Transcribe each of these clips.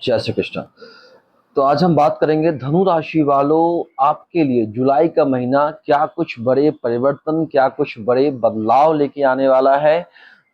जय श्री कृष्ण। तो आज हम बात करेंगे धनु राशि वालों, आपके लिए जुलाई का महीना क्या कुछ बड़े परिवर्तन, क्या कुछ बड़े बदलाव लेके आने वाला है।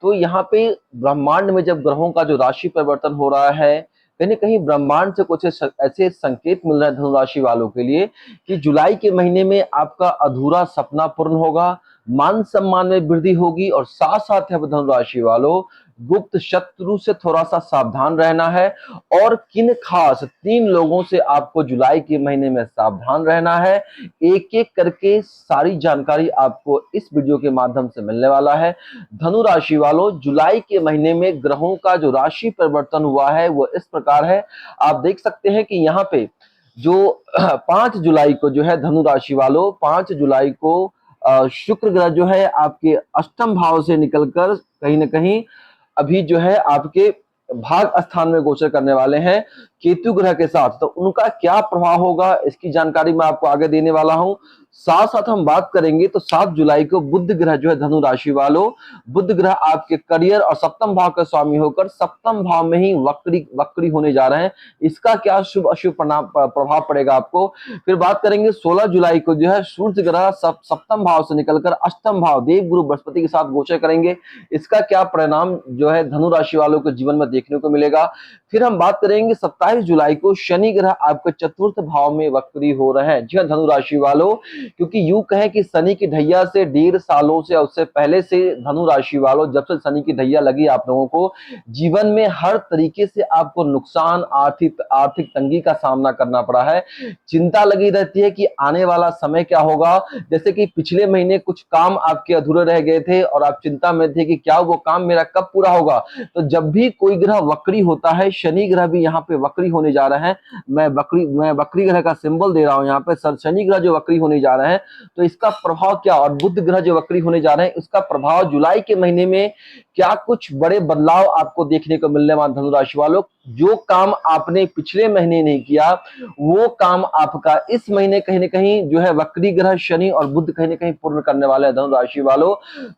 तो यहाँ पे ब्रह्मांड में जब ग्रहों का जो राशि परिवर्तन हो रहा है, कहीं ना कहीं ब्रह्मांड से कुछ ऐसे संकेत मिल रहे हैं धनु राशि वालों के लिए कि जुलाई के महीने में आपका अधूरा सपना पूर्ण होगा, मान सम्मान में वृद्धि होगी और साथ साथ है धनु राशि वालों, गुप्त शत्रु से थोड़ा सा सावधान रहना है। और किन खास 3 लोगों से आपको जुलाई के महीने में सावधान रहना है, एक एक करके सारी जानकारी आपको इस वीडियो के माध्यम से मिलने वाला है। धनु राशि वालों, जुलाई के महीने में ग्रहों का जो राशि परिवर्तन हुआ है वो इस प्रकार है। आप देख सकते हैं कि यहाँ पे जो 5 जुलाई को जो है धनु राशि वालों, 5 जुलाई को शुक्र ग्रह जो है आपके अष्टम भाव से निकलकर कहीं ना कहीं अभी जो है आपके भाग स्थान में गोचर करने वाले हैं केतु ग्रह के साथ। तो उनका क्या प्रभाव होगा इसकी जानकारी मैं आपको आगे देने वाला हूं। साथ साथ हम बात करेंगे तो 7 जुलाई को बुध ग्रह जो है धनु राशि वालों, बुध ग्रह आपके करियर और सप्तम भाव का स्वामी होकर सप्तम भाव में ही वक्री वक्री होने जा रहे हैं। इसका क्या शुभ अशुभ प्रभाव पड़ेगा आपको। फिर बात करेंगे 16 जुलाई को जो है सूर्य ग्रह सप्तम भाव से निकलकर अष्टम भाव देव गुरु बृहस्पति के साथ गोचर करेंगे। इसका क्या परिणाम जो है धनु राशि वालों के जीवन में देखने को मिलेगा। फिर हम बात करेंगे 27 जुलाई को शनि ग्रह आपके चतुर्थ भाव में वक्री हो रहे हैं। जी हाँ धनु राशि वालों, क्योंकि यूं कहें कि शनि की ढैया से 1.5 सालों से उससे पहले से धनु राशि वालों, जब से शनि की ढैया लगी आप लोगों को जीवन में हर तरीके से आपको नुकसान, आर्थिक आर्थिक तंगी का सामना करना पड़ा है। चिंता लगी रहती है कि आने वाला समय क्या होगा। जैसे कि पिछले महीने कुछ काम आपके अधूरे रह गए थे और आप चिंता में थे कि क्या वो काम मेरा कब पूरा होगा। तो जब भी कोई ग्रह वक्री होता है, शनि ग्रह भी यहाँ पे वक्री होने जा रहे हैं। मैं वक्री ग्रह का सिंबल दे रहा हूं यहाँ पे। शनि ग्रह जो वक्री होने जा रहे हैं तो इसका प्रभाव क्या, और बुध ग्रह जो वक्री होने जा रहे हैं इसका प्रभाव जुलाई के महीने में क्या कुछ बड़े बदलाव आपको देखने को मिलने वाले धनु राशि वालों। जो काम आपने पिछले महीने नहीं किया वो काम आपका इस महीने कहीं ना कहीं जो है वक्री ग्रह शनि और बुध कहीं ना कहीं पूर्ण करने वाले हैं धनु राशि वालों।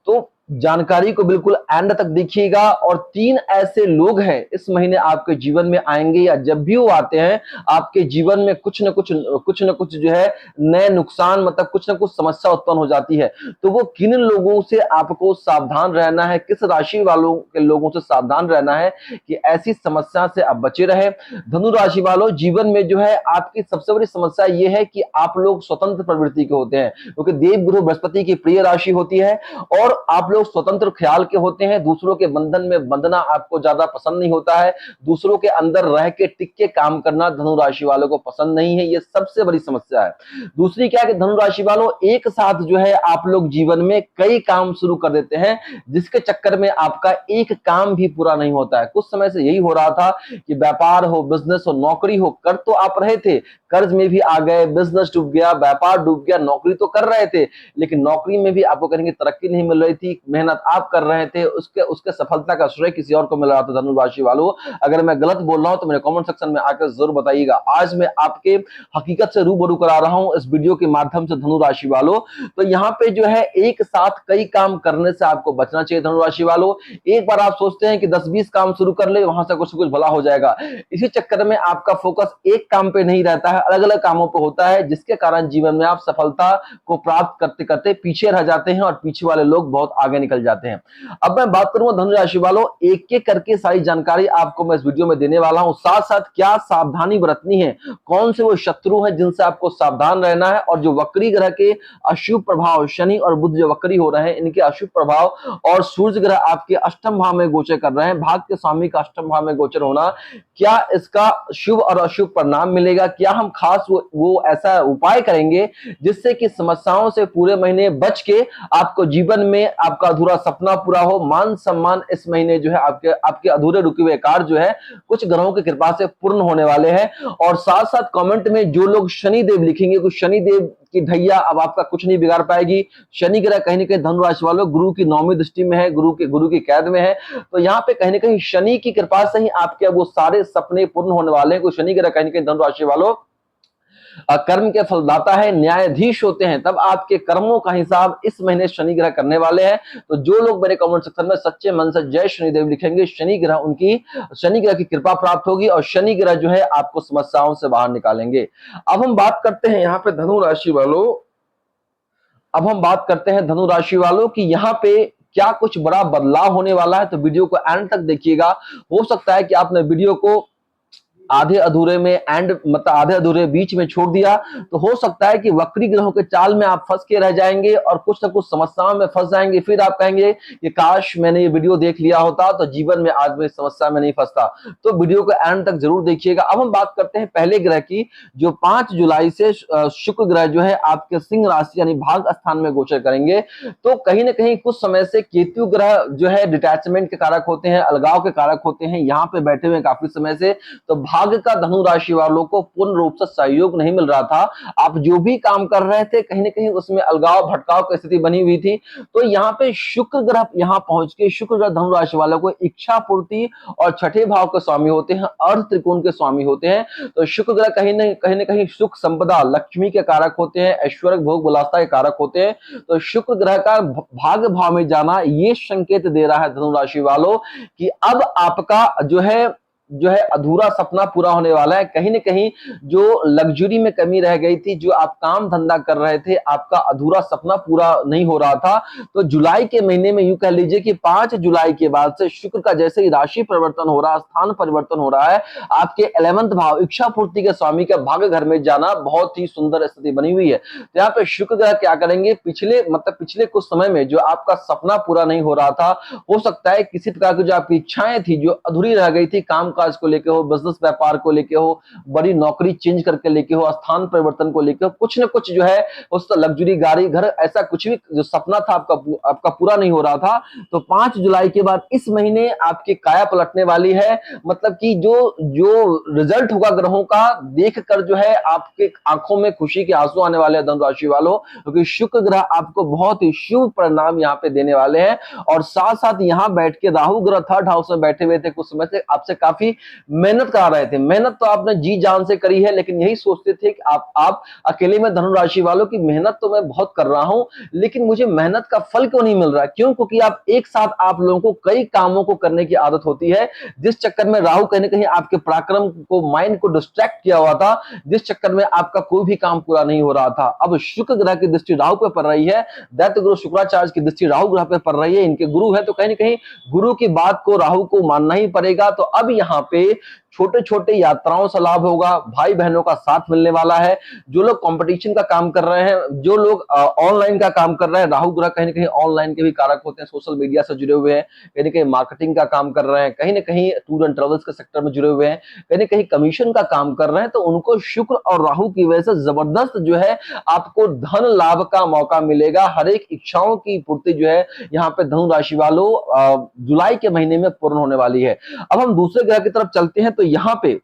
तो जानकारी को बिल्कुल एंड तक देखिएगा। और 3 ऐसे लोग हैं इस महीने आपके जीवन में आएंगे, या जब भी वो आते हैं आपके जीवन में कुछ न कुछ जो है नए नुकसान, मतलब कुछ न कुछ समस्या उत्पन्न हो जाती है। तो वो किन लोगों से आपको सावधान रहना है, किस राशि वालों के लोगों से सावधान रहना है कि ऐसी समस्या से आप बचे रहे। धनु राशि वालों, जीवन में जो है आपकी सबसे बड़ी समस्या ये है कि आप लोग स्वतंत्र प्रवृत्ति के होते हैं, क्योंकि देव गुरु बृहस्पति की प्रिय राशि होती है और आप लोग स्वतंत्र ख्याल के होते हैं। दूसरों के बंधन में बंधना आपको ज्यादा पसंद नहीं होता है। दूसरों के अंदर रह के टिक के काम करना धनु राशि वालों को पसंद नहीं है। ये सबसे बड़ी समस्या है। दूसरी क्या है कि धनु राशि वालों, एक साथ जो है आप लोग जीवन में कई काम शुरू कर देते हैं जिसके चक्कर में आपका एक काम भी पूरा नहीं होता है। कुछ समय से यही हो रहा था कि व्यापार हो, बिजनेस हो, नौकरी हो, कर तो आप रहे थे, कर्ज में भी आ गए, बिजनेस डूब गया, व्यापार डूब गया, नौकरी तो कर रहे थे लेकिन नौकरी में भी आपको कहेंगे तरक्की नहीं मिल रही थी। मेहनत आप कर रहे थे, उसके उसके सफलता का श्रेय किसी और को मिल रहा था। धनु राशि वालों, अगर मैं गलत बोल रहा हूं तो मेरे कमेंट सेक्शन में आकर जरूर बताइएगा। आज मैं आपके हकीकत से रूबरू करा रहा हूं इस वीडियो के माध्यम से धनु राशि वालों। तो यहाँ पे जो है एक साथ कई काम करने से आपको बचना चाहिए धनु राशि वालों। एक बार आप सोचते हैं कि 10-20 काम शुरू कर ले, वहां से कुछ भला हो जाएगा। इसी चक्कर में आपका फोकस एक काम पे नहीं रहता है, अलग अलग कामों पे होता है, जिसके कारण जीवन में आप सफलता को प्राप्त करते करते पीछे रह जाते हैं और पीछे वाले लोग बहुत आगे निकल जाते हैं। अब मैं बात करूंगा धनु राशि वालों, एक एक करके सारी जानकारी आपको मैं इस वीडियो में देने वाला हूं। साथ साथ क्या सावधानी बरतनी है, कौन से वो शत्रु हैं जिनसे आपको सावधान रहना है, और जो वक्री ग्रह के अशुभ प्रभाव, शनि और बुध जो वक्री हो रहे हैं इनके अशुभ प्रभाव, और सूर्य ग्रह आपके अष्टम भाव में गोचर कर रहे हैं, भाग के स्वामी का अष्टम भाव में गोचर होना, क्या इसका शुभ और अशुभ परिणाम मिलेगा। क्या हम खास वो ऐसा उपाय करेंगे जिससे कि समस्याओं से पूरे महीने बच के आपको जीवन में आपका अधूरा सपना पूरा हो, मान सम्मान इस महीने जो है आपके अधूरे रुके हुए कार्य जो है कुछ ग्रहों की कृपा से पूर्ण होने वाले हैं। और साथ साथ कमेंट में जो लोग शनि देव लिखेंगे, कुछ शनि देव की ढैया अब आपका कुछ नहीं बिगाड़ पाएगी। शनि ग्रह कहीं ना कहीं धनु राशि वालों गुरु की 9वीं दृष्टि में है, गुरु की कैद में है। तो यहाँ पे कहीं ना कहीं शनि की कृपा से ही आपके वो सारे सपने पूर्ण होने वाले हैं। कोई शनि ग्रह कहीं ना कहीं धनु राशि वालों कर्म के फलदाता है, न्यायाधीश होते हैं, तब आपके कर्मों का हिसाब इस महीने शनि ग्रह करने वाले हैं। तो जो लोग मेरे कमेंट सेक्शन में सच्चे मन से जय शनिदेव लिखेंगे, शनि ग्रह की कृपा प्राप्त होगी और शनि ग्रह जो है आपको समस्याओं से बाहर निकालेंगे। अब हम बात करते हैं यहाँ पे धनु राशि वालों, अब हम बात करते हैं धनु राशि वालों कि यहाँ पे क्या कुछ बड़ा बदलाव होने वाला है। तो वीडियो को एंड तक देखिएगा। हो सकता है कि आपने वीडियो को आधे अधूरे में मतलब आधे अधूरे बीच में छोड़ दिया, तो हो सकता है कि वक्री ग्रहों के चाल में आप फंस के रह जाएंगे और कुछ ना कुछ समस्याओं में फंस जाएंगे। फिर आप कहेंगे कि काश मैंने ये वीडियो देख लिया होता तो जीवन में आज मैं इस समस्या में नहीं फंसता। तो वीडियो को एंड तक जरूर देखिएगा। अब हम बात करते हैं पहले ग्रह की, जो 5 जुलाई से शुक्र ग्रह जो है आपके सिंह राशि यानी भाग स्थान में गोचर करेंगे। तो कहीं ना कहीं कुछ समय से केतु ग्रह जो है डिटैचमेंट के कारक होते हैं, अलगाव के कारक होते हैं, यहाँ पे बैठे हुए काफी समय से। तो भाग्य का धनु राशि वालों को पूर्ण रूप से सहयोग नहीं मिल रहा था। आप जो भी काम कर रहे थे कहीं ना कहीं उसमें अलगाव भटकाव की स्थिति बनी हुई थी। तो यहाँ पे शुक्र ग्रह यहाँ पहुंच के, शुक्र ग्रह धनु राशि वालों को इच्छा पूर्ति और छठे भाव के स्वामी होते हैं, अर्थ त्रिकोण के स्वामी होते हैं। तो शुक्र ग्रह कहीं ना कहीं सुख संपदा लक्ष्मी के कारक होते हैं, ऐश्वर्य भोग विलासता के कारक होते हैं। तो शुक्र ग्रह का भाग्य भाव में जाना ये संकेत दे रहा है धनु राशि वालों कि अब आपका जो है अधूरा सपना पूरा होने वाला है। कहीं ना कहीं जो लग्जरी में कमी रह गई थी, जो आप काम धंधा कर रहे थे, आपका अधूरा सपना पूरा नहीं हो रहा था। तो जुलाई के महीने में यूं कह लीजिए कि 5 जुलाई के बाद से शुक्र का जैसे ही राशि परिवर्तन हो रहा है, स्थान परिवर्तन हो रहा है, आपके 11वें भाव इच्छा पूर्ति के स्वामी के भाग्य घर में जाना बहुत ही सुंदर स्थिति बनी हुई है। तो यहाँ पे शुक्र ग्रह क्या करेंगे, पिछले कुछ समय में जो आपका सपना पूरा नहीं हो रहा था, हो सकता है किसी प्रकार की जो आपकी इच्छाएं थी जो अधूरी रह गई थी, काम काज को लेके हो, बिजनेस व्यापार को लेके हो, बड़ी नौकरी चेंज करके लेके हो, स्थान परिवर्तन को लेके हो, कुछ न कुछ जो है उस लग्जरी गाड़ी घर ऐसा कुछ भी जो सपना था आपका पूरा नहीं हो रहा था। तो 5 जुलाई के बाद इस महीने आपकी काया पलटने वाली है। मतलब कि जो रिजल्ट होगा ग्रहों का देखकर जो है आपके आंखों में खुशी के आंसू आने वाले हैं धनु राशि वालों, क्योंकि शुक्र ग्रह आपको बहुत ही शुभ परिणाम यहाँ पे देने वाले हैं। और साथ साथ यहाँ बैठ के राहु ग्रह 3rd हाउस में बैठे हुए थे, कुछ समय से आपसे काफी मेहनत करा रहे थे। मेहनत तो आपने जी जान से करी है, लेकिन यही सोचते थे कि आप अकेले में धनु राशि वालों की मेहनत तो मैं बहुत कर रहा हूं, लेकिन मुझे मेहनत का फल क्यों नहीं मिल रहा। क्यों? क्योंकि आप एक साथ आप लोगों को कई कामों को करने की आदत होती है, जिस चक्कर में राहु कहीं ना कहीं आपके पराक्रम को, माइंड को डिस्ट्रैक्ट किया हुआ था, जिस चक्कर में आपका कोई भी काम पूरा नहीं हो रहा था। अब शुक्र ग्रह की दृष्टि राहु पे पड़ रही है, दैत्य गुरु शुक्राचार्य की दृष्टि राहु ग्रह पे पड़ रही है, इनके गुरु है, तो कहीं ना कहीं गुरु की बात को राहु को मानना ही पड़ेगा। तो अब यहाँ पे छोटे छोटे यात्राओं से लाभ होगा, भाई बहनों का साथ मिलने वाला है। जो लोग कंपटीशन का काम कर रहे हैं, जो लोग ऑनलाइन का काम कर रहे हैं, राहु ग्रह कहीं ना कहीं ऑनलाइन के भी कारक होते हैं, सोशल मीडिया से जुड़े हुए हैं, कहीं ना कहीं मार्केटिंग का काम कर रहे हैं, कहीं ना कहीं टूर एंड ट्रेवल्स के सेक्टर में जुड़े हुए हैं, कहीं ना कहीं कमीशन का काम कर रहे हैं। तो उनको शुक्र और राहु की वजह से जबरदस्त जो है आपको धन लाभ का मौका मिलेगा। हर एक इच्छाओं की पूर्ति जो है यहाँ पे धनु राशि वालों जुलाई के महीने में पूर्ण होने वाली है। अब हम दूसरे ग्रह की तरफ चलते हैं। तो यहाँ पे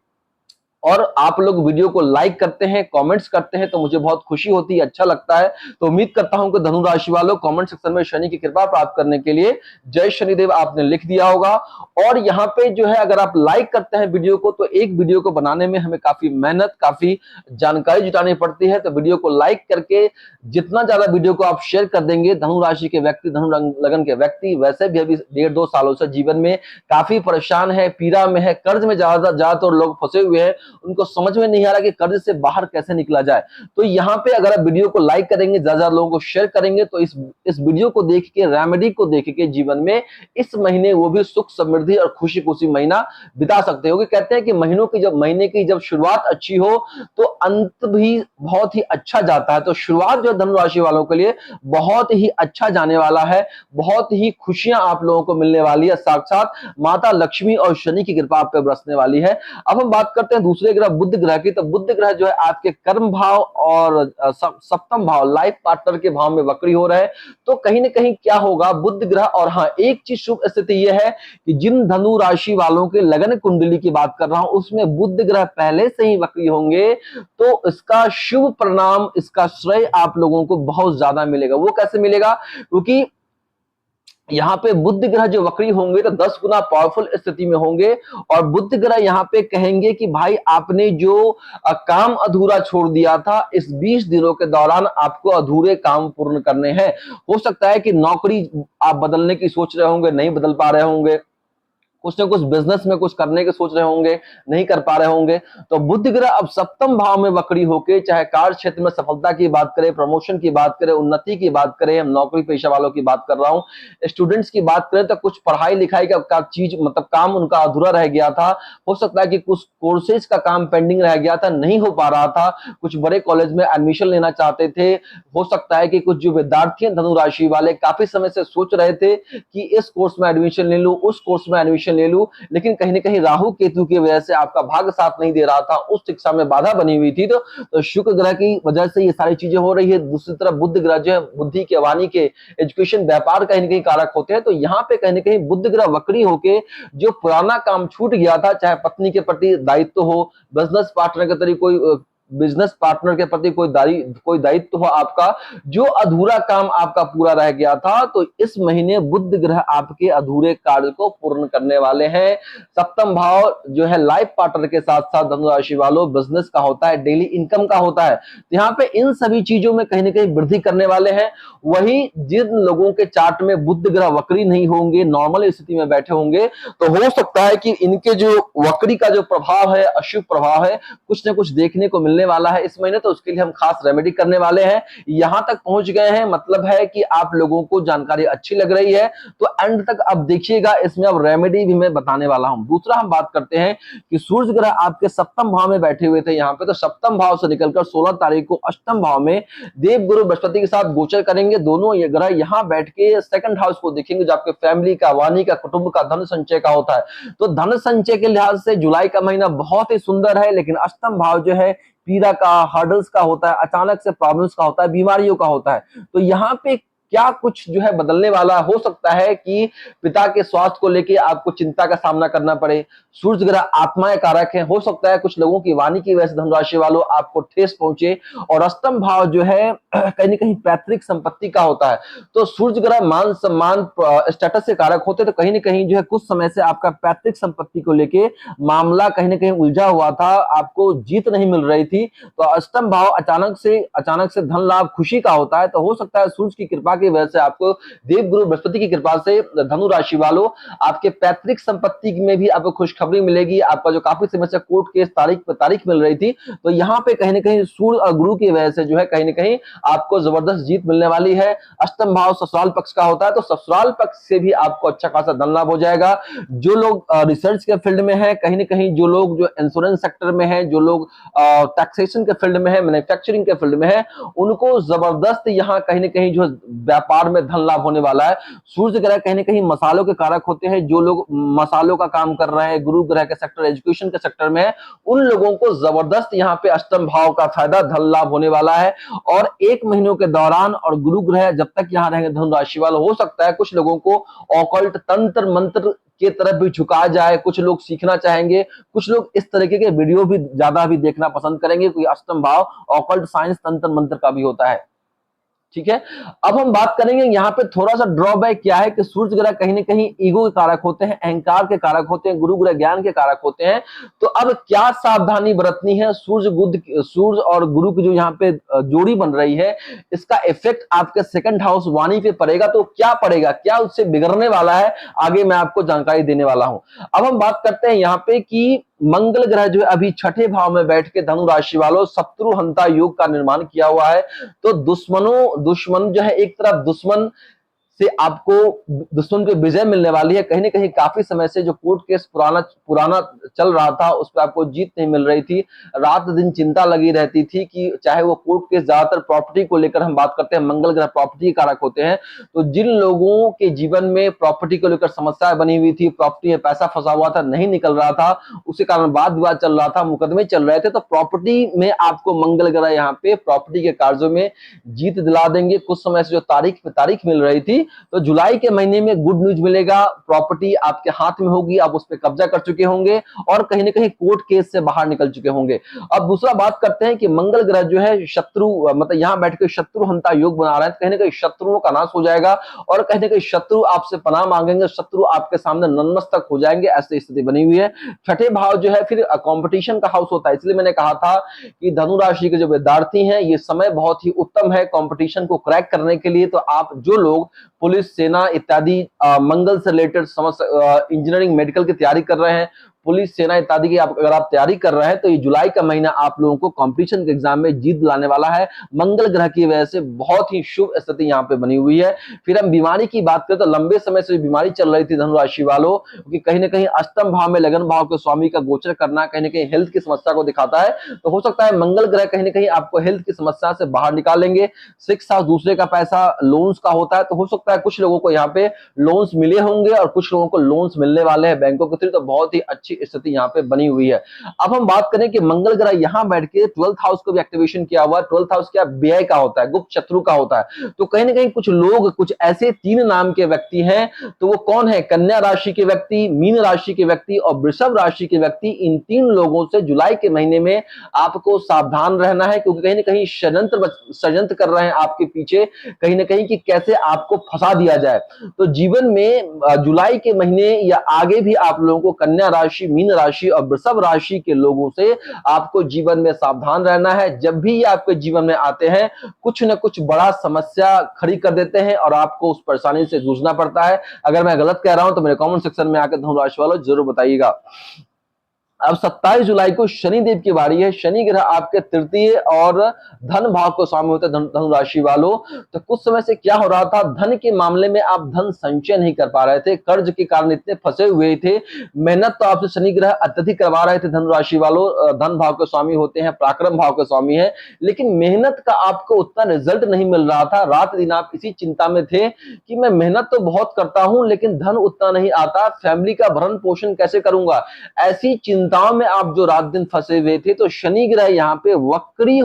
और आप लोग वीडियो को लाइक करते हैं, कमेंट्स करते हैं, तो मुझे बहुत खुशी होती है, अच्छा लगता है। तो उम्मीद करता हूं कि धनु राशि वालों कमेंट सेक्शन में शनि की कृपा प्राप्त करने के लिए जय शनिदेव आपने लिख दिया होगा। और यहाँ पे जो है अगर आप लाइक करते हैं वीडियो को, तो एक वीडियो को बनाने में हमें काफी मेहनत, काफी जानकारी जुटानी पड़ती है। तो वीडियो को लाइक करके जितना ज्यादा वीडियो को आप शेयर कर देंगे, धनु राशि के व्यक्ति, धनु लगन के व्यक्ति वैसे भी अभी 1.5-2 सालों से जीवन में काफी परेशान है, पीड़ा में है, कर्ज में ज्यादातर लोग फंसे हुए हैं, उनको समझ में नहीं आ रहा कि कर्ज से बाहर कैसे निकला जाए। तो यहाँ पे अगर आप वीडियो को लाइक करेंगे, ज्यादा लोगों को शेयर करेंगे, तो इस वीडियो को देख के, रेमेडी को देख के जीवन में इस महीने वो भी सुख समृद्धि और खुशी खुशी महीना बिता सकते हो। कहते हैं कि महीने की जब शुरुआत अच्छी हो तो अंत भी बहुत ही अच्छा जाता है। तो शुरुआत जो धनु राशि वालों के लिए बहुत ही अच्छा जाने वाला है, बहुत ही खुशियां आप लोगों को मिलने वाली है, साक्षात माता लक्ष्मी और शनि की कृपा आप पे बरसने वाली है। अब हम बात करते हैं दूसरे ग्रह बुध ग्रह की। तो बुध ग्रह जो है आपके कर्म भाव और सप्तम भाव, लाइफ पार्टनर के भाव में वक्री हो रहे हैं। तो कहीं ना कहीं क्या होगा बुध ग्रह, और हाँ एक चीज शुभ स्थिति यह है कि जिन धनु राशि वालों के लगन कुंडली की बात कर रहा हूं उसमें बुध ग्रह पहले से ही वक्री होंगे, तो इसका शुभ परिणाम, इसका श्रेय आप लोगों को बहुत ज्यादा मिलेगा। वो कैसे मिलेगा? क्योंकि यहाँ पे बुध ग्रह जो वक्री होंगे तो 10 गुना पावरफुल स्थिति में होंगे, और बुध ग्रह यहाँ पे कहेंगे कि भाई आपने जो काम अधूरा छोड़ दिया था, इस 20 दिनों के दौरान आपको अधूरे काम पूर्ण करने हैं। हो सकता है कि नौकरी आप बदलने की सोच रहे होंगे, नहीं बदल पा रहे होंगे, कुछ ना कुछ बिजनेस में कुछ करने की सोच रहे होंगे, नहीं कर पा रहे होंगे। तो बुध ग्रह अब सप्तम भाव में वक्री होके, चाहे कार्य क्षेत्र में सफलता की बात करें, प्रमोशन की बात करें, उन्नति की बात करें, हम नौकरी पेशा वालों की बात कर रहा हूँ, स्टूडेंट्स की बात करें, तो कुछ पढ़ाई लिखाई का चीज मतलब काम उनका अधूरा रह गया था। हो सकता है कि कुछ कोर्सेज का काम पेंडिंग रह गया था, नहीं हो पा रहा था, कुछ बड़े कॉलेज में एडमिशन लेना चाहते थे। हो सकता है कि कुछ जो विद्यार्थी हैं धनु राशि वाले काफी समय से सोच रहे थे कि इस कोर्स में एडमिशन ले लूं, उस कोर्स में एडमिशन ले लूं, लेकिन कहीं ना कहीं राहु केतु की वजह से आपका भाग्य साथ नहीं दे रहा था, उस शिक्षा में बाधा बनी हुई थी। तो शुक्र ग्रह की वजह से ये सारी चीजें हो रही है। दूसरी तरफ बुध ग्रह जो है बुद्धि के, वाणी के, एजुकेशन, व्यापार कहीं ना कहीं कारक होते हैं। तो यहाँ पे कहीं ना कहीं बुध ग्रह वक्री होके जो पुराना काम छूट गया था, चाहे पत्नी के प्रति दायित्व हो, बिजनेस पार्टनर के तरीके कोई बिजनेस पार्टनर के प्रति कोई दायित्व हो आपका, जो अधूरा काम आपका पूरा रह गया था, तो इस महीने बुध ग्रह आपके अधूरे कार्य को पूर्ण करने वाले हैं। सप्तम भाव जो है लाइफ पार्टनर के साथ साथ धनु राशि वालों बिजनेस का होता है, डेली इनकम का होता है। तो यहाँ पे इन सभी चीजों में कहीं ना कहीं वृद्धि करने वाले हैं। वही जिन लोगों के चार्ट में बुध ग्रह वक्री नहीं होंगे, नॉर्मल स्थिति में बैठे होंगे, तो हो सकता है कि इनके जो वक्री का जो प्रभाव है, अशुभ प्रभाव है, कुछ ना कुछ देखने को मिलने वाला है इस महीने। तो उसके लिए हम खास रेमेडी करने वाले हैं। यहां तक पहुंच गए हैं, मतलब है कि आप लोगों को जानकारी अच्छी लग रही है, तो एंड तक अब देखिएगा, इसमें अब रेमेडी भी मैं बताने वाला हूं। दूसरा हम बात करते हैं कि सूर्य ग्रह आपके सप्तम भाव में बैठे हुए थे यहाँ पे, तो सप्तम भाव से निकलकर 16 तारीख को अष्टम भाव में देव गुरु बृहस्पति के साथ गोचर करेंगे। दोनों ये ग्रह यहाँ बैठ के सेकंड हाउस को देखेंगे, जो आपके फैमिली का, वाणी का, कुटुंब का, धन संचय का होता है। तो धन संचय के लिहाज से जुलाई का महीना बहुत ही सुंदर है, लेकिन अष्टम भाव जो है पीड़ा का, हर्डल्स का होता है, अचानक से प्रॉब्लम्स का होता है, बीमारियों का होता है। तो यहाँ पे क्या कुछ जो है बदलने वाला हो सकता है कि पिता के स्वास्थ्य को लेके आपको चिंता का सामना करना पड़े। सूर्य ग्रह आत्माएं कारक है, हो सकता है कुछ लोगों की वाणी की वजह से धनुराशि वालों आपको ठेस पहुंचे। और अष्टम भाव जो है कहीं ना कहीं पैतृक संपत्ति का होता है। तो सूर्य ग्रह मान सम्मान स्टेटस के कारक होते, तो कहीं ना कहीं जो है कुछ समय से आपका पैतृक संपत्ति को लेके मामला कहीं ना कहीं उलझा हुआ था, आपको जीत नहीं मिल रही थी। तो अष्टम भाव अचानक से धन लाभ, खुशी का होता है। तो हो सकता है सूर्य की कृपा की वजह से आपको, देव गुरु बृहस्पति की कृपा से धनु राशि वालों आपके पैतृक संपत्ति में भी आपको खुशखबरी मिलेगी। आपका जो काफी समय से कोर्ट केस तारीख पे तारीख मिल रही थी, तो यहाँ पे कहीं ना कहीं सूर्य और गुरु की वजह से जो है कहीं ना कहीं आपको जबरदस्त जीत मिलने वाली है। अष्टम भाव ससुराल पक्ष का होता है, तो ससुराल पक्ष से भी आपको अच्छा खासा धन लाभ हो जाएगा। जो लोग रिसर्च के फील्ड में है, कहीं ना कहीं जो लोग जो इंश्योरेंस सेक्टर में है, जो लोग टैक्सेशन के फील्ड में है, मैन्युफैक्चरिंग के फील्ड में है, उनको जबरदस्त यहाँ कहीं ना कहीं जो व्यापार में धन लाभ होने वाला है। सूर्य ग्रह कहीं ना कहीं मसालों के कारक होते हैं, जो लोग मसालों का काम कर रहे हैं, गुरु ग्रह के सेक्टर, एजुकेशन के सेक्टर में है, उन लोगों को जबरदस्त यहाँ पे अष्टम भाव का फायदा, धन लाभ होने वाला है। और एक महीनों के दौरान, और गुरु ग्रह जब तक यहाँ रहेंगे धनु राशि वाले, हो सकता है कुछ लोगों को ऑकल्ट, तंत्र मंत्र के तरफ भी झुकाया जाए, कुछ लोग सीखना चाहेंगे, कुछ लोग इस तरीके के वीडियो भी ज्यादा भी देखना पसंद करेंगे, कोई अष्टम भाव ऑकल्ट साइंस, तंत्र मंत्र का भी होता है। ठीक है, अब हम बात करेंगे यहाँ पे थोड़ा सा ड्रॉबैक क्या है कि सूर्य ग्रह कहीं ना कहीं ईगो के कारक होते हैं, अहंकार के कारक होते हैं, गुरु ग्रह ज्ञान के कारक होते हैं। तो अब क्या सावधानी बरतनी है, सूर्य और गुरु की जो यहाँ पे जोड़ी बन रही है, इसका इफेक्ट आपके सेकंड हाउस वाणी पे पड़ेगा। तो क्या पड़ेगा, क्या उससे बिगड़ने वाला है, आगे मैं आपको जानकारी देने वाला हूं। अब हम बात करते हैं यहाँ पे कि मंगल ग्रह जो है अभी छठे भाव में बैठ के धनु राशि वालों शत्रु हंता योग का निर्माण किया हुआ है। तो दुश्मन जो है, एक तरफ दुश्मन से आपको, दुश्मन पे विजय मिलने वाली है। कहीं ना कहीं काफी समय से जो कोर्ट केस पुराना चल रहा था, उस पर आपको जीत नहीं मिल रही थी, रात दिन चिंता लगी रहती थी कि चाहे वो कोर्ट केस, ज्यादातर प्रॉपर्टी को लेकर हम बात करते हैं, मंगल ग्रह प्रॉपर्टी कारक होते हैं। तो जिन लोगों के जीवन में प्रॉपर्टी को लेकर समस्या बनी हुई थी, प्रॉपर्टी में पैसा फंसा हुआ था, नहीं निकल रहा था, उसी कारण वाद विवाद चल रहा था, मुकदमे चल रहे थे, तो प्रॉपर्टी में आपको मंगल ग्रह यहाँ पे प्रॉपर्टी के कार्यों में जीत दिला देंगे। कुछ समय से जो तारीख पे तारीख मिल रही थी, तो जुलाई के महीने में गुड न्यूज मिलेगा, प्रॉपर्टी आपके हाथ में होगी, आप उस पर कब्जा कर चुके होंगे और कहीं ना कहीं कोर्ट केस से बाहर निकल चुके होंगे। अब दूसरा बात करते हैं कि मंगल ग्रह जो है शत्रु मतलब यहाँ बैठ के शत्रु हंता योग बना रहे हैं, कहीं ना कहीं शत्रुओं का नाश हो जाएगा और कहीं ना कहीं शत्रु आपसे पनाह मांगेंगे, शत्रु आपके सामने नतमस्तक हो जाएंगे, ऐसी स्थिति बनी हुई है। छठे भाव जो है फिर कंपटीशन का हाउस होता है, इसलिए मैंने कहा था कि धनु राशि के जो विद्यार्थी हैं ये समय बहुत ही उत्तम है कंपटीशन को क्रैक करने के लिए। तो आप जो लोग पुलिस, सेना इत्यादि मंगल से रिलेटेड इंजीनियरिंग, मेडिकल की तैयारी कर रहे हैं, पुलिस, सेना इत्यादि की अगर आप तैयारी कर रहे हैं तो ये जुलाई का महीना आप लोगों को कंपटीशन के एग्जाम में जीत लाने वाला है। मंगल ग्रह की वजह से बहुत ही शुभ स्थिति यहाँ पे बनी हुई है। फिर हम बीमारी की बात करें तो लंबे समय से बीमारी चल रही थी धनु राशि वालों, क्योंकि कहीं ना कहीं अष्टम भाव में लगन भाव के स्वामी का गोचर करना कहीं ना कहीं हेल्थ की समस्या को दिखाता है। तो हो सकता है मंगल ग्रह कहीं ना कहीं आपको हेल्थ की समस्या से बाहर निकालेंगे। 6 हाउस दूसरे का पैसा लोन्स का होता है, तो हो सकता है कुछ लोगों को यहाँ पे लोन्स मिले होंगे और कुछ लोगों को लोन्स मिलने वाले हैं बैंकों के थ्रू, तो बहुत ही अच्छी स्थिति यहाँ पे बनी हुई है। अब हम बात करें कि मंगल ग्रह यहाँ बैठ के 12th हाउस को भी एक्टिवेशन किया हुआ है। 12th हाउस क्या, व्यय का होता है, गुप्त शत्रु का होता है। तो कहीं ना कहीं कुछ लोग, कुछ ऐसे 3 नाम के व्यक्ति हैं, तो वो कौन है, कन्या राशि के व्यक्ति, मीन राशि के व्यक्ति और वृषभ राशि के व्यक्ति। इन 3 लोगों से जुलाई के महीने में आपको सावधान रहना है, क्योंकि कहीं ना कहीं षड्यंत्र कर रहे हैं आपके पीछे, कहीं ना कहीं कि कैसे आपको फंसा दिया जाए। तो जीवन में जुलाई के महीने या आगे भी आप लोगों को कन्या राशि, मीन राशि और वृषभ राशि के लोगों से आपको जीवन में सावधान रहना है। जब भी ये आपके जीवन में आते हैं कुछ न कुछ बड़ा समस्या खड़ी कर देते हैं और आपको उस परेशानी से जूझना पड़ता है। अगर मैं गलत कह रहा हूं तो मेरे कमेंट सेक्शन में आकर धनु राशि वालों जरूर बताइएगा। अब 27 जुलाई को शनि देव की बारी है। शनि ग्रह आपके तृतीय और धन भाव को स्वामी होते हैं धनु राशि वालों। तो कुछ समय से क्या हो रहा था, धन के मामले में आप धन संचय नहीं कर पा रहे थे, कर्ज के कारण इतने फंसे हुए थे। मेहनत तो आपसे शनि ग्रह अत्यधिक करवा रहे थे धनु राशि वालों, धन भाव के स्वामी होते हैं, पराक्रम भाव के स्वामी है, लेकिन मेहनत का आपको उतना रिजल्ट नहीं मिल रहा था। रात दिन आप इसी चिंता में थे कि मैं मेहनत तो बहुत करता हूं लेकिन धन उतना नहीं आता, फैमिली का भरण पोषण कैसे करूंगा, ऐसी चिंताओं में आप जो रात दिन फंसे हुए थे। तो शनि ग्रह यहाँ पे वक्री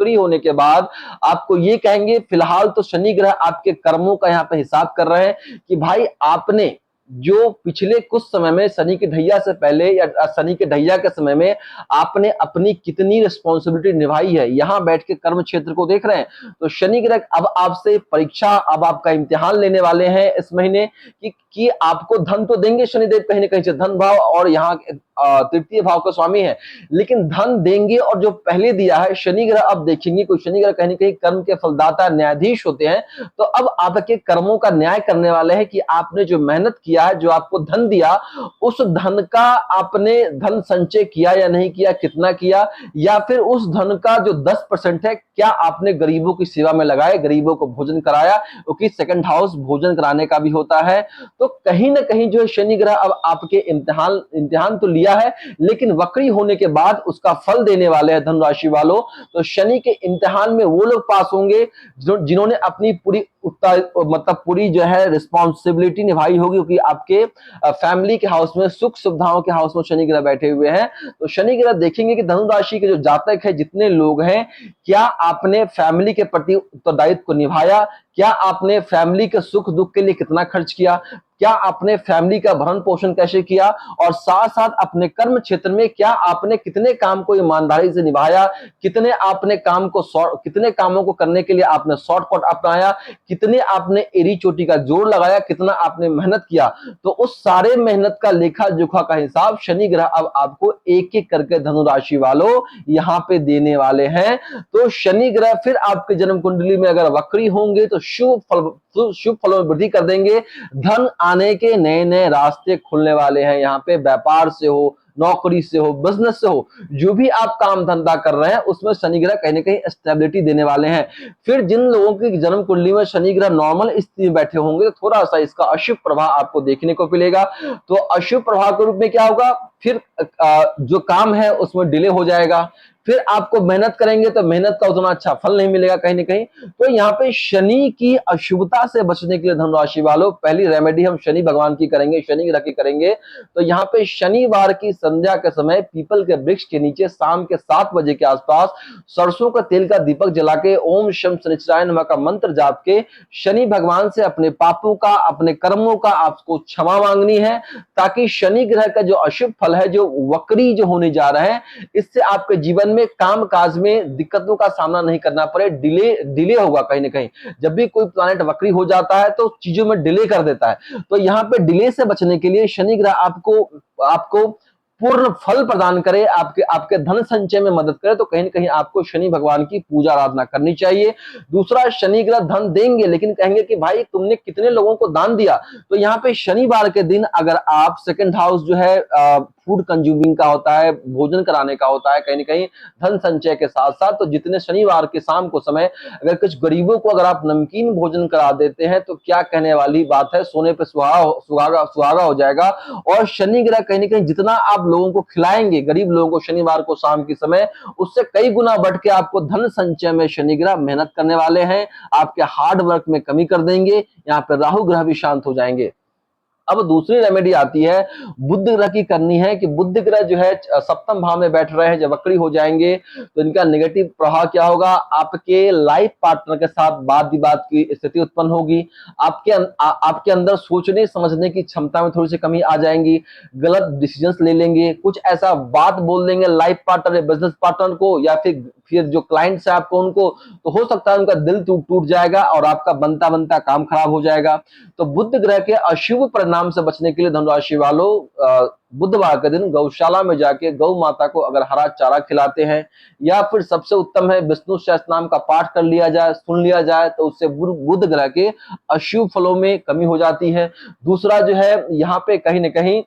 होने के बाद आपको ये कहेंगे, फिलहाल तो शनि ग्रह आपके कर्मों का यहाँ पे हिसाब कर रहे हैं कि भाई आपने जो पिछले कुछ समय में शनि की ढैया से पहले या शनि के ढैया के समय में आपने अपनी कितनी रिस्पॉन्सिबिलिटी निभाई है, यहां बैठ के कर्म क्षेत्र को देख रहे हैं। तो शनि ग्रह अब आपसे परीक्षा, अब आपका इम्तिहान लेने वाले हैं इस महीने कि आपको धन तो देंगे शनिदेव कहीं ना कहीं से, धन भाव और यहाँ तृतीय भाव का स्वामी है, लेकिन धन देंगे और जो पहले दिया है शनि ग्रह अब देखेंगे, कोई शनि ग्रह कहीं ना कहीं कर्म के फलदाता न्यायाधीश होते हैं, तो अब आपके कर्मों का न्याय करने वाले हैं कि आपने जो मेहनत किया है, जो आपको धन दिया, उस धन का आपने धन संचय किया या नहीं किया, कितना किया, या फिर उस धन का जो 10% है क्या आपने गरीबों की सेवा में लगाए, गरीबों को भोजन कराया, क्योंकि सेकंड हाउस भोजन कराने का भी होता है। तो कहीं ना कहीं जो है शनि ग्रह अब आपके इम्तिहान तो लिया है लेकिन वक्री होने के बाद उसका फल देने वाले हैं धनु राशि वालों। तो शनि के इम्तिहान में वो लोग पास होंगे जिन्होंने अपनी पूरी जो है रिस्पॉन्सिबिलिटी निभाई होगी, क्योंकि आपके फैमिली के हाउस में, सुख सुविधाओं के हाउस में शनि ग्रह बैठे हुए हैं। तो शनि ग्रह देखेंगे कि धनु राशि के जो जातक है, जितने लोग हैं, क्या आपने फैमिली के प्रति उत्तरदायित्व को निभाया, क्या आपने फैमिली के सुख दुख के लिए कितना खर्च किया, क्या आपने फैमिली का भरण पोषण कैसे किया, और साथ साथ अपने कर्म क्षेत्र में क्या आपने कितने काम को ईमानदारी से निभाया, कितने कामों को करने के लिए आपने शॉर्टकट अपनाया, कितने आपने एड़ी चोटी का जोर लगाया, कितना आपने मेहनत किया। तो उस सारे मेहनत का लेखा जोखा का हिसाब शनि ग्रह अब आपको एक एक करके धनु राशि वालों यहाँ पे देने वाले हैं। तो शनि ग्रह फिर आपके जन्म कुंडली में अगर वक्री होंगे तो शुभ फलों में वृद्धि कर देंगे। धन आने के नए नए रास्ते खुलने वाले हैं। यहाँ पे व्यापार से हो, नौकरी से हो, बिजनेस से हो, जो भी आप काम धंधा कर रहे हैं उसमें शनि ग्रह कहीं ना कहीं स्टेबिलिटी देने वाले हैं। फिर जिन लोगों की जन्म कुंडली में शनि ग्रह नॉर्मल स्थिति में बैठे होंगे तो थोड़ा सा इसका अशुभ प्रभाव आपको देखने को मिलेगा। तो अशुभ प्रभाव के रूप में क्या होगा, फिर जो काम है उसमें डिले हो जाएगा, फिर आपको मेहनत करेंगे तो मेहनत का उतना अच्छा फल नहीं मिलेगा कहीं ना कहीं। तो यहाँ पे शनि की अशुभता से बचने के लिए धनुराशि वालों पहली रेमेडी हम शनि भगवान की करेंगे, शनि ग्रह की करेंगे। तो यहाँ पे शनिवार की संध्या के समय पीपल के वृक्ष के नीचे शाम के 7 बजे के आसपास सरसों का तेल का दीपक जला के ओम शम शनिश्चराय नमः का मंत्र जाप के शनि भगवान से अपने पापों का, अपने कर्मों का आपको क्षमा मांगनी है, ताकि शनि ग्रह का जो अशुभ फल है, जो वक्री जो होने जा रहा है, इससे आपके जीवन में काम काज में दिक्कतों का सामना नहीं करना पड़े। डिले होगा कहीं ना कहीं। जब भी कोई प्लैनेट वक्री हो जाता है तो चीजों में डिले कर देता है। तो यहाँ पे डिले से बचने के लिए शनि ग्रह आपको आपको पूर्ण फल प्रदान करे, आपके आपके धन संचय में मदद करे, तो कहीं ना कहीं आपको शनि भगवान की पूजा आराधना करनी चाहिए। दूसरा, शनि ग्रह धन देंगे लेकिन कहेंगे कि भाई तुमने कितने लोगों को दान दिया। तो यहाँ पे शनिवार के दिन अगर आप सेकंड हाउस जो है फूड कंज्यूमिंग का होता है, भोजन कराने का होता है, कहीं ना कहीं धन संचय के साथ साथ, तो जितने शनिवार के शाम को समय अगर कुछ गरीबों को अगर आप नमकीन भोजन करा देते हैं तो क्या कहने वाली बात है, सोने पे सुहागा हो जाएगा। और शनि ग्रह कहीं ना कहीं जितना आप लोगों को खिलाएंगे, गरीब लोगों को शनिवार को शाम के समय, उससे कई गुना बढ़ के आपको धन संचय में शनि ग्रह मेहनत करने वाले हैं, आपके हार्ड वर्क में कमी कर देंगे। यहाँ पे राहु ग्रह भी शांत हो जाएंगे। अब दूसरी रेमेडी आती है बुध ग्रह की करनी है, कि बुध ग्रह जो है सप्तम भाव में बैठ रहे हैं, जब वक्री हो जाएंगे तो इनका नेगेटिव प्रभाव क्या होगा, आपके लाइफ पार्टनर के साथ वाद विवाद की स्थिति उत्पन्न होगी, आपके अंदर सोचने समझने की क्षमता में थोड़ी सी कमी आ जाएंगी, गलत डिसीजंस ले लेंगे, कुछ ऐसा बात बोल देंगे लाइफ पार्टनर या बिजनेस पार्टनर को, या फिर जो क्लाइंट्स है आपको उनको, तो हो सकता है उनका दिल टूट जाएगा और आपका बनता बनता काम खराब हो जाएगा। तो बुध ग्रह के अशुभ परिणाम से बचने के लिए धनुराशि वालों बुधवार के दिन गौशाला में जाके गौ माता को अगर हरा चारा खिलाते हैं, या फिर सबसे उत्तम है विष्णु सहस्त्र नाम का पाठ कर लिया जाए, सुन लिया जाए, तो उससे बुध ग्रह के अशुभ फलों में कमी हो जाती है। दूसरा जो है यहाँ पे कहीं ना कहीं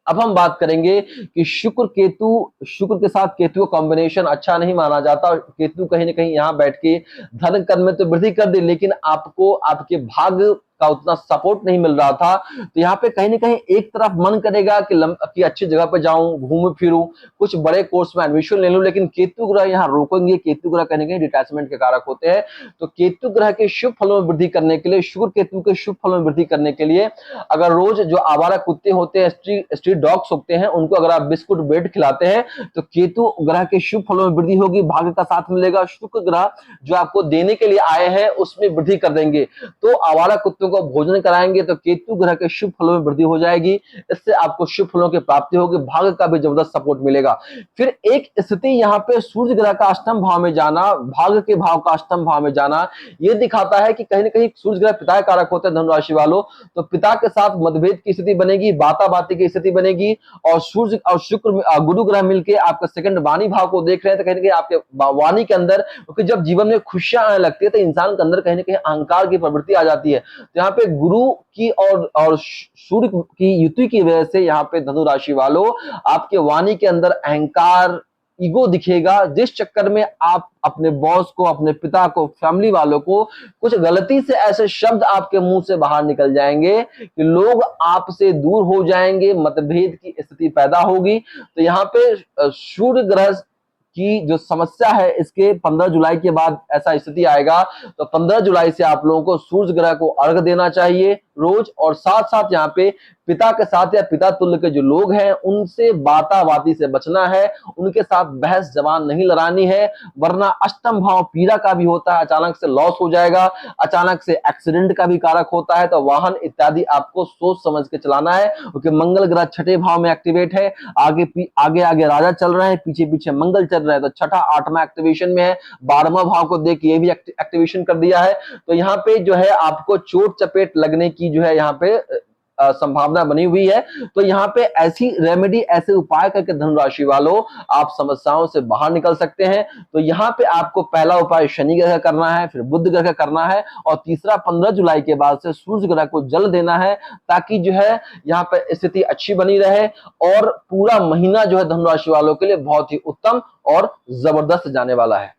अब हम बात करेंगे कि शुक्र के साथ केतु का कॉम्बिनेशन अच्छा नहीं माना जाता। केतु कहीं ना कहीं यहाँ बैठ के धन कर्म में तो वृद्धि कर दे, लेकिन आपको आपके भाग्य का उतना सपोर्ट नहीं मिल रहा था। तो यहाँ पे कहीं ना कहीं एक तरफ मन करेगा कि अच्छी जगह पे जाऊं, घूमूं फिरूं, कुछ बड़े कोर्स में एडमिशन ले लूं, लेकिन केतु ग्रह यहाँ रोकेंगे। केतु ग्रह कहीं ना कहीं डिटैचमेंट के कारक होते हैं। तो केतु ग्रह के शुभ फलों में वृद्धि करने के लिए, शुक्र केतु के शुभ फलों में वृद्धि करने के लिए, अगर रोज जो आवारा कुत्ते होते हैं, स्ट्रीट डॉग्स होते हैं, उनको अगर आप बिस्कुट ब्रेड खिलाते हैं तो केतु ग्रह के शुभ फलों में वृद्धि होगी, भाग्य का साथ मिलेगा। शुक्र ग्रह जो आपको देने के लिए आए हैं उसमें वृद्धि कर देंगे। तो आवारा कुत्तों को भोजन कराएंगे तो केतु ग्रह के शुभ फलों में वृद्धि हो जाएगी। इससे आपको शुभ फलों की प्राप्ति होगी, भाग्य का भी जबरदस्त सपोर्ट मिलेगा। फिर एक स्थिति यहाँ पे सूर्य ग्रह का अष्टम भाव में जाना, भाग्य के भाव का अष्टम भाव में जाना, यह दिखाता है कि कहीं ना कहीं सूर्य ग्रह पिता कारक होते हैं धनुराशि वालों। तो पिता के साथ मतभेद की स्थिति बनेगी, बाताबाती की स्थिति बनेगी, और सूर्य और शुक्र गुरु ग्रह मिलकर आपका सेकंड वाणी भाव को देख रहे हैं, तो कहीं ना कहीं आपके वाणी के अंदर, क्योंकि जब जीवन में खुशियां आने लगती है तो इंसान के अंदर कहीं ना कहीं अहंकार की प्रवृत्ति आ जाती है। तो यहाँ पे गुरु की और सूर्य की युति की वजह से यहाँ पे धनु राशि वालों आपके वाणी के अंदर अहंकार, ईगो दिखेगा, जिस चक्कर में आप अपने बॉस को, अपने पिता को, फैमिली वालों को कुछ गलती से ऐसे शब्द आपके मुंह से बाहर निकल जाएंगे कि लोग आपसे दूर हो जाएंगे, मतभेद की स्थिति पैदा होगी। तो यहाँ पे सूर्य ग्रह की जो समस्या है, इसके 15 जुलाई के बाद ऐसा स्थिति आएगा। तो 15 जुलाई से आप लोगों को सूर्य ग्रह को अर्घ देना चाहिए रोज, और साथ साथ यहाँ पे पिता के साथ या पिता तुल्य के जो लोग हैं उनसे बाताबाती से बचना है, उनके साथ बहस जबान नहीं लड़ानी है, वरना अष्टम भाव पीड़ा का भी होता है, अचानक से लॉस हो जाएगा, अचानक से एक्सीडेंट का भी कारक होता है। तो वाहन इत्यादि आपको सोच समझ के चलाना है, क्योंकि मंगल ग्रह छठे भाव में एक्टिवेट है, आगे राजा चल रहे हैं, पीछे पीछे मंगल चल रहे हैं, तो छठा आठवां एक्टिवेशन में है, 12वां भाव को देख ये भी एक्टिवेशन कर दिया है। तो यहाँ पे जो है आपको चोट चपेट लगने की जो है यहाँ पे संभावना बनी हुई है। तो यहाँ पे ऐसी रेमेडी, ऐसे उपाय करके धनुराशि वालों आप समस्याओं से बाहर निकल सकते हैं। तो यहाँ पे आपको पहला उपाय शनि ग्रह का करना है, फिर बुध ग्रह का करना है, और तीसरा 15 जुलाई के बाद से सूर्य ग्रह को जल देना है, ताकि जो है यहाँ पे स्थिति अच्छी बनी रहे, और पूरा महीना जो है धनुराशि वालों के लिए बहुत ही उत्तम और जबरदस्त जाने वाला है।